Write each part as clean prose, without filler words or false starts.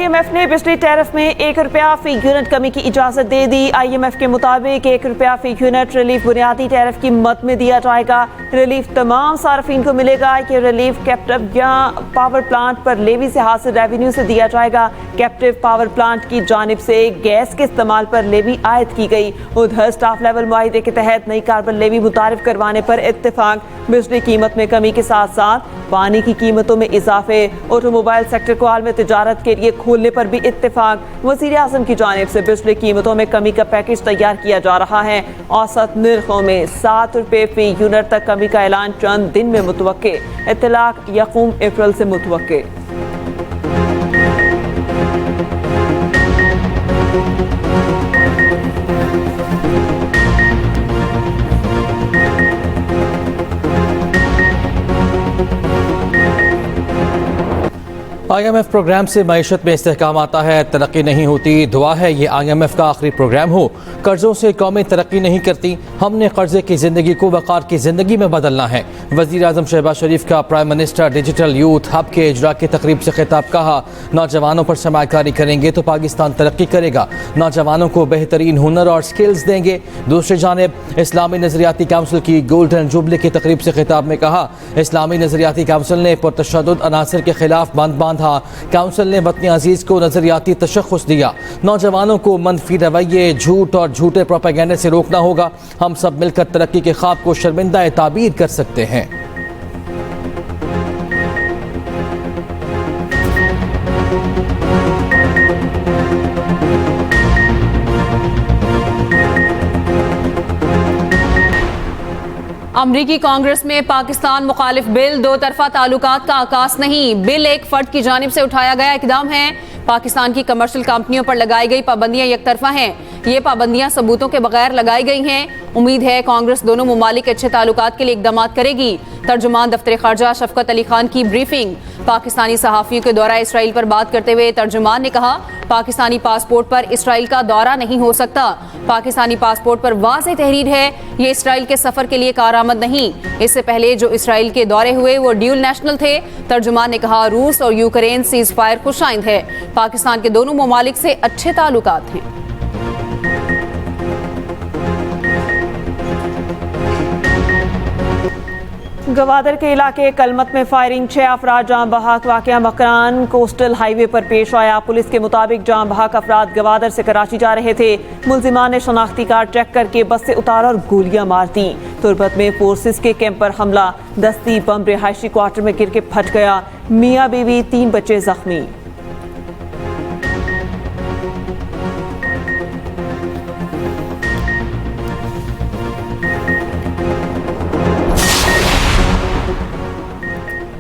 IMF ने बिजली tariff में ₹1 फी यूनिट कमी की इजाजत दे दी। IMF के मुताबिक ₹1 फी यूनिट रिलीफ बुनियादी टैरिफ की मद में दिया जाएगा। रिलीफ तमाम सार्फिन को मिलेगा। ये रिलीफ कैप्टिव या पावर प्लांट पर लेवी से हासिल रेवेन्यू से दिया जाएगा। कैप्टिव पावर प्लांट की जानिब से गैस के इस्तेमाल पर लेवी आयद की गई। उधर स्टाफ लेवल मुआहदे के तहत नई कार्बन लेवी मुतारिफ करवाने पर इत्तेफाक। बिजली कीमत में कमी के साथ साथ पानी की कीमतों में इजाफे, ऑटोमोबाइल सेक्टर को आलमी तिजारत के लिए खोलने पर भी इत्तेफाक। वज़ीर आज़म की जानिब से बिजली कीमतों में कमी का पैकेज तैयार किया जा रहा है। औसत निर्खों में ₹7 फी यूनिट तक कमी का ऐलान चंद दिन में मुतवक्के। इत्तलाक 1 अप्रैल से मुतवक्के। IMF प्रोग्राम से मईशत में इस्तेहकाम आता है, तरक्की नहीं होती। दुआ है ये IMF का आखिरी प्रोग्राम हो। कर्जों से कौमें तरक्की नहीं करती। हमने कर्जे की ज़िंदगी को वक़ार की ज़िंदगी में बदलना है। वज़ीर आज़म शहबाज शरीफ का prime minister digital youth hub के इजरा की तकरीब से खिताब। कहा, नौजवानों पर सरमायाकारी करेंगे तो पाकिस्तान तरक्की करेगा। नौजवानों को बेहतरीन हुनर और स्किल्स देंगे। दूसरी जानिब इस्लामी नज़रियाती काउंसिल की गोल्डन जुबली की तकरीब से खिताब में कहा, इस्लामी नज़रियाती काउंसिल ने पुरतशद्दुद अनासर के खिलाफ बंद बांधा। काउंसिल ने वतन अजीज को नजरियाती तशख्खुस दिया। नौजवानों को मनफी रवैये, झूठ और झूठे प्रोपेगेंडे से रोकना होगा। हम सब मिलकर तरक्की के ख्वाब को शर्मिंदा ताबीर कर सकते हैं। अमरीकी कांग्रेस में पाकिस्तान मुखालिफ बिल दो तरफा ताल्लुकात का आकाश नहीं। बिल एक फर्द की जानिब से उठाया गया इकदाम है। पाकिस्तान की कमर्शियल कंपनियों पर लगाई गई पाबंदियां एक तरफा हैं। ये पाबंदियां सबूतों के बगैर लगाई गई हैं। उम्मीद है कांग्रेस दोनों मुमालिक अच्छे ताल्लुकात के लिए इकदाम करेगी। तर्जुमान दफ्तर खारजा शफकत अली खान की ब्रीफिंग। पाकिस्तानी सहाफ़ियों के दौरा इसराइल पर बात करते हुए तर्जुमान ने कहा, पाकिस्तानी पासपोर्ट पर इसराइल का दौरा नहीं हो सकता। पाकिस्तानी पासपोर्ट पर वाज़ेह तहरीर है, ये इसराइल के सफर के लिए कारआमद नहीं। इससे पहले जो इसराइल के दौरे हुए वो ड्यूल नेशनल थे। तर्जुमान ने कहा, रूस और यूक्रेन सीज फायर खुशाइंद है। पाकिस्तान के दोनों ममालिक से अच्छे ताल्लुकात हैं। गवादर के इलाके कलमत में फायरिंग, 6 अफराद जाम बहक। वाक़या मकरान कोस्टल हाईवे पर पेश आया। पुलिस के मुताबिक जाम बहक अफराद गवादर से कराची जा रहे थे। मुलजिमान ने शनाख्ती कार्ड चेक करके बस से उतारा और गोलियां मार दी। तुरबत में फोर्सेस के कैंप पर हमला, दस्ती बम रिहायशी क्वार्टर में गिर के फट गया। मियाँ बीवी 3 बच्चे जख्मी।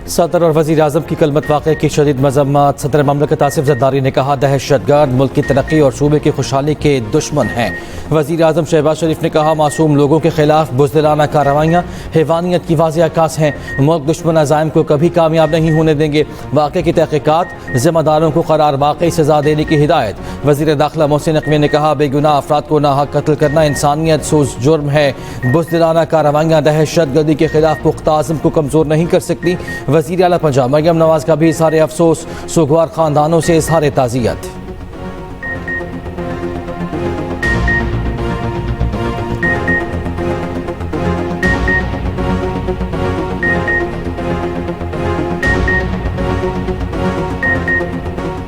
सदर और वज़ीर आज़म की कलमत वाक़े की शदीद मज़म्मत। सदर ममलकत आसिफ ज़रदारी ने कहा, दहशतगर्द मुल्क की तरक्की और सूबे की खुशहाली के दुश्मन हैं। वज़ीर आज़म शहबाज शरीफ ने कहा, मासूम लोगों के खिलाफ बुज़दिलाना कार्रवाइयाँ हैवानियत की वाज़ेह अक्कास हैं। मुल्क दुश्मन अज़ाइम को कभी कामयाब नहीं होने देंगे। वाक़े की तहक़ीक़ात, ज़िम्मेदारों को करार वाक़ई सज़ा देने की हिदायत। वज़ीर दाखिला मोहसिन नकवी ने कहा, बेगुनाह अफराद को नाहक कत्ल करना इंसानियत सोज जुर्म है। बुज़दिलाना कार्रवाइयाँ दहशत गर्दी के खिलाफ पुख्ता आज़म को कमज़ोर नहीं कर सकती। वज़ीर आला पंजाब मरियम नवाज का भी इज़हार अफसोस, सुगवार खानदानों से इज़हार ताज़ियत।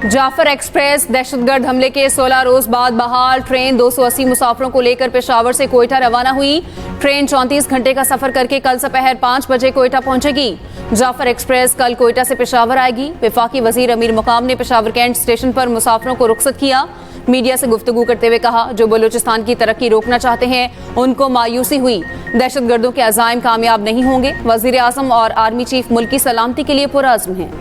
जाफर एक्सप्रेस दहशतगर्द हमले के 16 रोज बाद बहाल। ट्रेन 280 मुसाफिरों को लेकर पेशावर से कोयटा रवाना हुई। ट्रेन 34 घंटे का सफर करके कल दोपहर 5 बजे कोयटा पहुंचेगी। जाफर एक्सप्रेस कल कोयटा से पेशावर आएगी। वफाकी वजीर अमीर मुकाम ने पेशावर कैंट स्टेशन पर मुसाफिरों को रुखसत किया। मीडिया से गुफ्तगू करते हुए कहा, जो बलूचिस्तान की तरक्की रोकना चाहते हैं उनको मायूसी हुई। दहशतगर्दों के अज़ाइम कामयाब नहीं होंगे। वजीर आज़म और आर्मी चीफ मुल्क की सलामती के लिए पुरअज़्म हैं।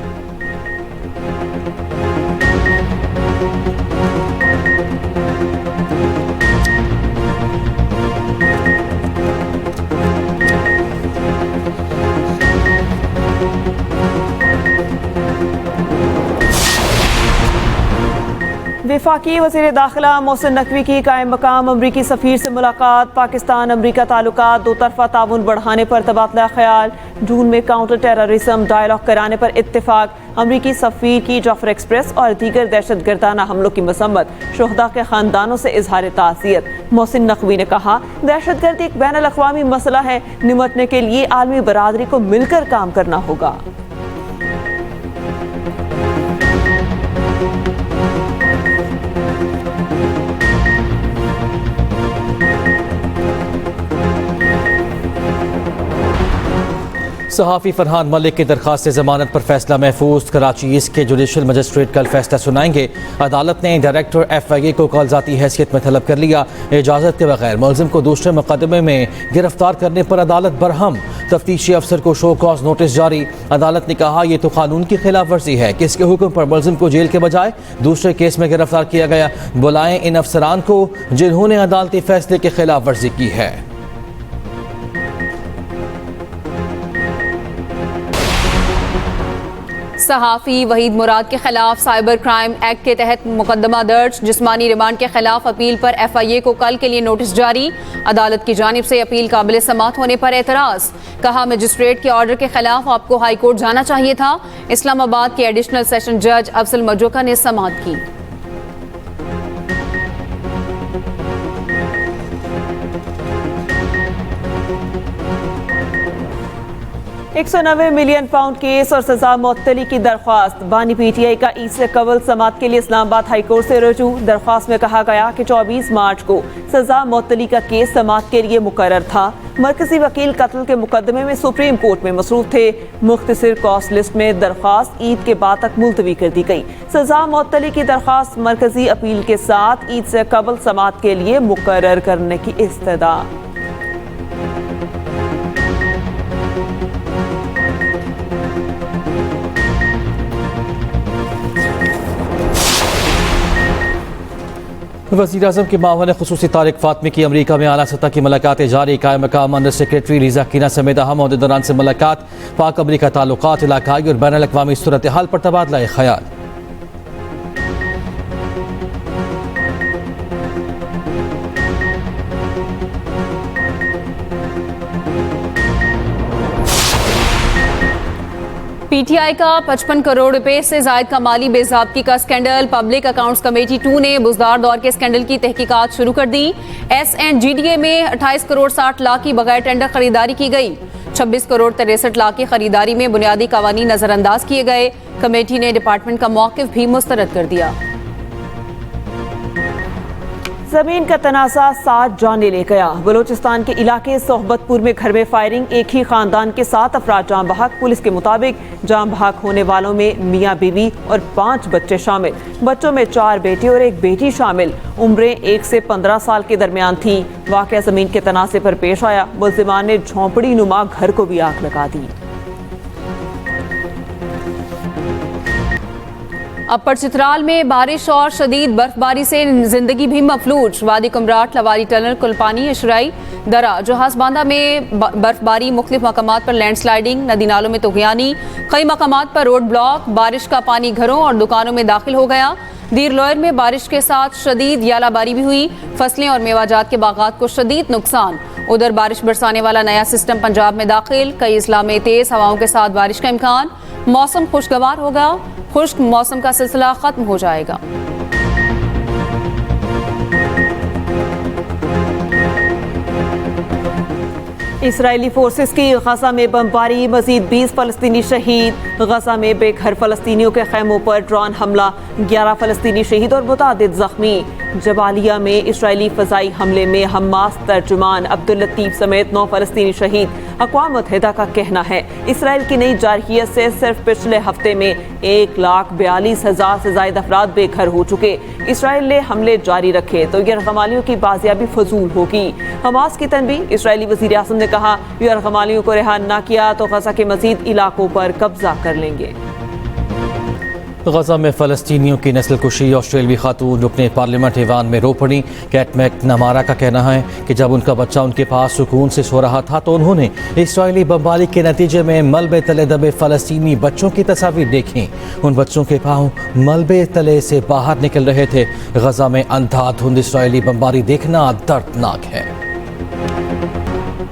वफाकी वज़ीर दाखिला मोहसिन नकवी की कायम मकाम अमरीकी सफ़ीर से मुलाकात। पाकिस्तान अमरीका ताल्लुकात दो तरफ़ा ताउन बढ़ाने पर तबादला ख्याल। जून में काउंटर टेररिज्म डायलॉग कराने पर इत्तेफाक। अमरीकी सफ़ीर की जाफर एक्सप्रेस और दीगर दहशत गर्दाना हमलों की मसम्मत। शुहदा के ख़ानदानों से इजहार ताज़ियत। मोहसिन नकवी ने कहा, दहशत गर्दी एक बैन अल-अक़वामी मसला है, निमटने के लिए आलमी बरादरी को मिलकर काम करना होगा। सहाफ़ी फरहान मलिक की दरख्वास्त से ज़मानत पर फैसला महफूज। कराची ईस्ट के जुडिशल मजिस्ट्रेट कल फैसला सुनाएंगे। अदालत ने डायरेक्टर FIA को कल ज़ाती हैसियत में तलब कर लिया। इजाज़त के बगैर मुलज़िम को दूसरे मुकदमे में गिरफ्तार करने पर अदालत बरहम। तफ्तीशी अफसर को शो कॉज नोटिस जारी। अदालत ने कहा, यह तो कानून की खिलाफ वर्जी है। किसके हुक्म पर मुलज़िम को जेल के बजाय दूसरे केस में गिरफ्तार किया गया? बुलाएं इन अफसरान को जिन्होंने अदालती फैसले की खिलाफ वर्जी की है। सहाफ़ी वहीद मुराद के खिलाफ साइबर क्राइम एक्ट के तहत मुकदमा दर्ज। जिस्मानी रिमांड के खिलाफ अपील पर FIA को कल के लिए नोटिस जारी। अदालत की जानिब से अपील काबिल समाअत होने पर एतराज़। कहा, मजिस्ट्रेट के ऑर्डर के खिलाफ आपको हाई कोर्ट जाना चाहिए था। इस्लामाबाद के एडिशनल सेशन जज अफजल मजोका ने समाअत की। 190 मिलियन पाउंड केस और सजा मुअत्तली की दरख्वास्त। बानी PTI का ईद से कबल समाअत के लिए इस्लामाबाद हाई कोर्ट से रुजू। दरख्वास्त में कहा गया कि 24 मार्च को सजा मुअत्तली का केस समाअत के लिए मुकर्रर था। मरकजी वकील कत्ल के मुकदमे में सुप्रीम कोर्ट में मसरूफ थे। मुख्तसर कॉस्ट लिस्ट में दरख्वास्त ईद के बाद तक मुलतवी कर दी गई। सजा मुअत्तली की दरख्वास्त मरकजी अपील के साथ ईद से कबल समाअत के लिए मुकर्रर करने की इस्तदा। वज़ीर-ए-आज़म के मावन ख़ुसूसी तारिक फ़ातमी की अमरीका में आला सतह की मुलाकातें जारी। कायम मकाम अंडर सेक्रेटरी लीज़ा कीना समेत अहम ओहदेदारान से मुलाकात। पाक अमरीका ताल्लुकात, इलाकाई और बैन अल-अक़वामी सूरत हाल पर तबादला ख़याल। PTI का 55 करोड़ रुपए से जायद का माली बेज़ाब्ती का स्कैंडल। पब्लिक अकाउंट्स कमेटी 2 ने बुजदार दौर के स्कैंडल की तहकीकात शुरू कर दी। S&GDA में 28 करोड़ 60 लाख की बगैर टेंडर खरीदारी की गई। 26 करोड़ 63 लाख की खरीदारी में बुनियादी कवानीन नजरअंदाज किए गए। कमेटी ने डिपार्टमेंट का मौक़िफ़ भी मुस्तरद कर दिया। जमीन का तनाज़ा 7 जाने ले गया। बलूचिस्तान के इलाके सोहबतपुर में घर में फायरिंग। एक ही खानदान के 7 अफराद जाम बहक। पुलिस के मुताबिक जाम बहक होने वालों में मियाँ बीवी और 5 बच्चे शामिल। बच्चों में 4 बेटे और 1 बेटी शामिल। उम्रें 1 से 15 साल के दरमियान थी। वाक़या जमीन के तनाज़े पर पेश आया। मुल्ज़िमान ने झोंपड़ी नुमा घर को भी आग लगा दी। अपर चित्राल में बारिश और शदीद बर्फबारी से जिंदगी भी मफलूज। वादी कुमराट, लवारी टनल, कुलपानी, अशराई दरा, जहाज बांधा में बर्फबारी, मुख्तलिफ मकामात पर लैंडस्लाइडिंग, नदी नालों में तुग़यानी, कई मकामात पर रोड ब्लॉक। बारिश का पानी घरों और दुकानों में दाखिल हो गया। दीर लोयर में बारिश के साथ शदीद यालाबारी भी हुई। फसलें और मेवाजात के बागात को शदीद नुकसान। उधर बारिश बरसाने वाला नया सिस्टम पंजाब में दाखिल। कई इस्ला में तेज हवाओं के साथ बारिश का इम्कान। मौसम खुशगवार होगा। खुश्क मौसम का सिलसिला खत्म हो जाएगा। इसराइली फोर्सेस की गजा में बमबारी। मजीद 20 फलस्तीनी शहीद। गजा में बेघर फलस्तीनियों के खैमों पर ड्रोन हमला। 11 फलस्तीनी शहीद और मुतादिद जख्मी। जबालिया में इसराइली फ़ज़ाई हमले में हमास तर्जुमान अब्दुल लतीफ़ समेत 9 फलस्तीनी शहीद। अक़वाम मुत्तहिदा का कहना है इसराइल की नई जारहियत से सिर्फ पिछले हफ्ते में 1,42,000 से ज़ायद अफराद बेघर हो चुके। इसराइल ने हमले जारी रखे तो यरगमालियों की बाजियाबी फजूल होगी। हमास की तनबीह। इसराइली वज़ीर आज़म ने कहा, यरगमालियों को रिहा न किया तो गजा के मज़ीद इलाकों पर कब्जा कर लेंगे। गजा में फ़लस्तीनियों की नस्ल कुशी, ऑस्ट्रेलियावी खातून रुकने पार्लियामेंट ईवान में रो पड़ी। कैट मैकनमारा का कहना है कि जब उनका बच्चा उनके पास सुकून से सो रहा था तो उन्होंने इसराइली बमबारी के नतीजे में मलबे तले दबे फ़लस्तीनी बच्चों की तस्वीर देखी। उन बच्चों के पाँव मलबे तले से बाहर निकल रहे थे। गजा में अंधाधुंध इसराइली बमबारी देखना दर्दनाक है।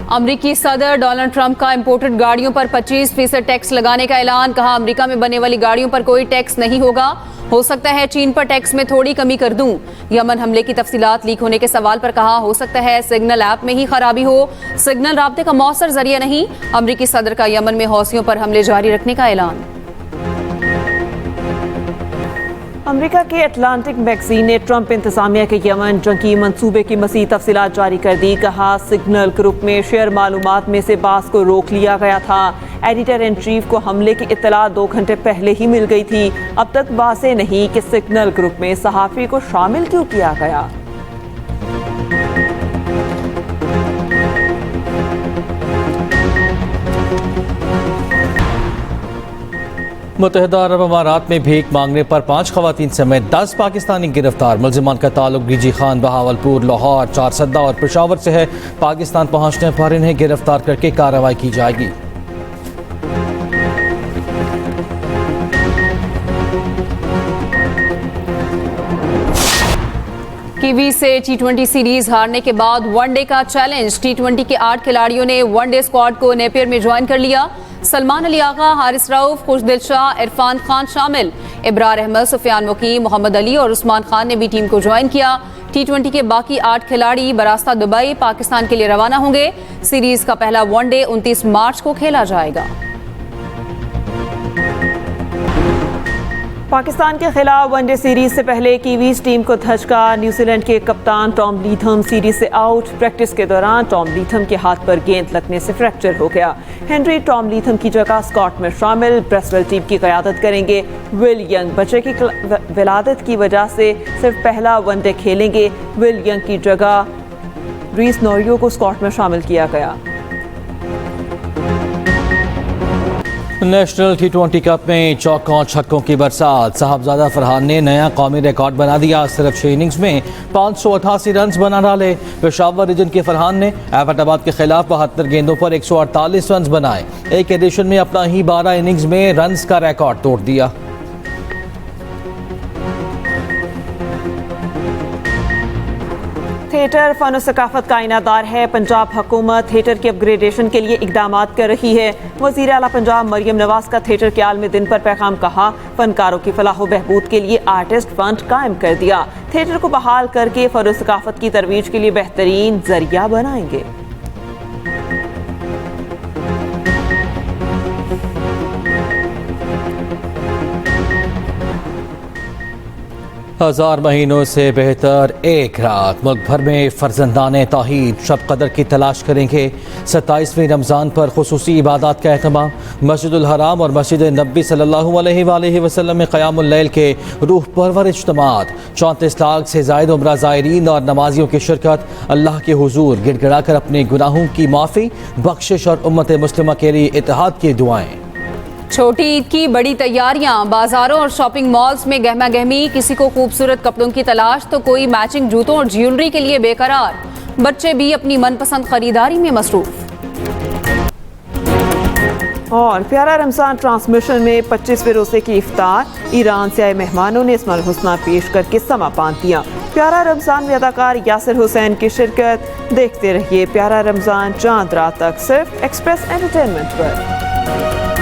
अमरीकी सदर डोनाल्ड ट्रंप का इंपोर्टेड गाड़ियों पर 25% टैक्स लगाने का ऐलान। कहा, अमेरिका में बनने वाली गाड़ियों पर कोई टैक्स नहीं होगा। हो सकता है चीन पर टैक्स में थोड़ी कमी कर दूं। यमन हमले की तफसीलात लीक होने के सवाल पर कहा, हो सकता है सिग्नल ऐप में ही खराबी हो। सिग्नल राब्ते का मौसर जरिया नहीं। अमरीकी सदर का यमन में हौसियों पर हमले जारी रखने का ऐलान। अमेरिका के अटलांटिक मैगजीन ने ट्रंप इंतजामिया के यमन जंगी मंसूबे की मज़ीद तफसीलात जारी कर दी। कहा, सिग्नल ग्रुप में शेयर मालूमात में से बास को रोक लिया गया था। एडिटर इन चीफ को हमले की इत्तला 2 घंटे पहले ही मिल गई थी। अब तक वाज़ेह नहीं कि सिग्नल ग्रुप में सहाफ़ी को शामिल क्यों किया गया। मुत्तहिदा अरब अमारात में भीख मांगने पर 5 खवातीन समेत 10 पाकिस्तानी गिरफ्तार। मुलजिमान का ताल्लुक डीजी खान, बहावलपुर, लाहौर, चारसद्दा और पेशावर से है। पाकिस्तान पहुंचने पर इन्हें गिरफ्तार करके कार्रवाई की जाएगी। कीवी से T20 सीरीज हारने के बाद वनडे का चैलेंज। T20 के 8 खिलाड़ियों ने वनडे स्क्वाड को नेपियर में ज्वाइन कर लिया। सलमान अली आगा, हारिस रऊफ, खुशदिल शाह, इरफान खान शामिल। इब्रार अहमद, सुफियान मुकीम, मोहम्मद अली और उस्मान खान ने भी टीम को ज्वाइन किया। T20 के बाकी 8 खिलाड़ी बरास्ता दुबई पाकिस्तान के लिए रवाना होंगे। सीरीज का पहला वनडे 29 मार्च को खेला जाएगा। पाकिस्तान के खिलाफ वनडे सीरीज से पहले कीवीज टीम को धचका। न्यूजीलैंड के कप्तान टॉम लीथम सीरीज से आउट। प्रैक्टिस के दौरान टॉम लीथम के हाथ पर गेंद लगने से फ्रैक्चर हो गया। हेनरी टॉम लीथम की जगह स्कॉट में शामिल। ब्रेसवेल टीम की क़यादत करेंगे। विल यंग बच्चे की विलादत की वजह से सिर्फ पहला वनडे खेलेंगे। विल यंग की जगह रीस नोरियो को स्कॉट में शामिल किया गया। नेशनल T20 कप में चौकों छक्कों की बरसात। साहबजादा फरहान ने नया कौमी रिकॉर्ड बना दिया। सिर्फ 6 इनिंग्स में 588 रन बना डाले। पेशावर रीजन के फरहान ने एबटाबाद के खिलाफ 72 गेंदों पर 148 रन बनाए। एक एडिशन में अपना ही 12 इनिंग्स में रन्स का रिकॉर्ड तोड़ दिया। थिएटर फन और सकाफत का आईनादार है। पंजाब हुकूमत थिएटर के अपग्रेडेशन के लिए इकदाम कर रही है। वज़ीर आला पंजाब मरियम नवाज का थिएटर के आलमी दिन पर पैगाम। कहा, फनकारों की फलाह व बहबूद के लिए आर्टिस्ट फंड कायम कर दिया। थिएटर को बहाल करके फन और सकाफत की तरवीज के लिए बेहतरीन जरिया बनाएंगे। हजार महीनों से बेहतर एक रात। मुल्क भर में फर्जंदाने तौहीद शब कदर की तलाश करेंगे। 27वीं रमज़ान पर खुसूसी इबादत का एहतमाम। मस्जिदुल हराम और मस्जिद नबी सल्लल्लाहु अलैहि वसल्लम में क़यामुल लैल के रूह परवर इज्तिमात। 34 लाख से ज़ायद उम्रा ज़ायरीन और नमाजियों की शिरकत। अल्लाह के हुजूर गिड़गिड़ा कर अपने गुनाहों की माफ़ी, बख्शिश और उम्मत मुस्लिमा के लिए इत्तेहाद की दुआएं। छोटी ईद की बड़ी तैयारियां। बाजारों और शॉपिंग मॉल्स में गहमा गहमी। किसी को खूबसूरत कपड़ों की तलाश तो कोई मैचिंग जूतों और ज्वेलरी के लिए बेकरार। बच्चे भी अपनी मनपसंद खरीदारी में मसरूफ। और प्यारा रमजान ट्रांसमिशन में 25वें रोजे की इफ्तार। ईरान से आए मेहमानों ने इस्माइल हुस्ना पेश करके समा बांध दिया। प्यारा रमजान में अदाकार यासिर हुसैन की शिरकत। देखते रहिए प्यारा रमजान चांद रात तक सिर्फ एक्सप्रेस एंटरटेनमेंट पर।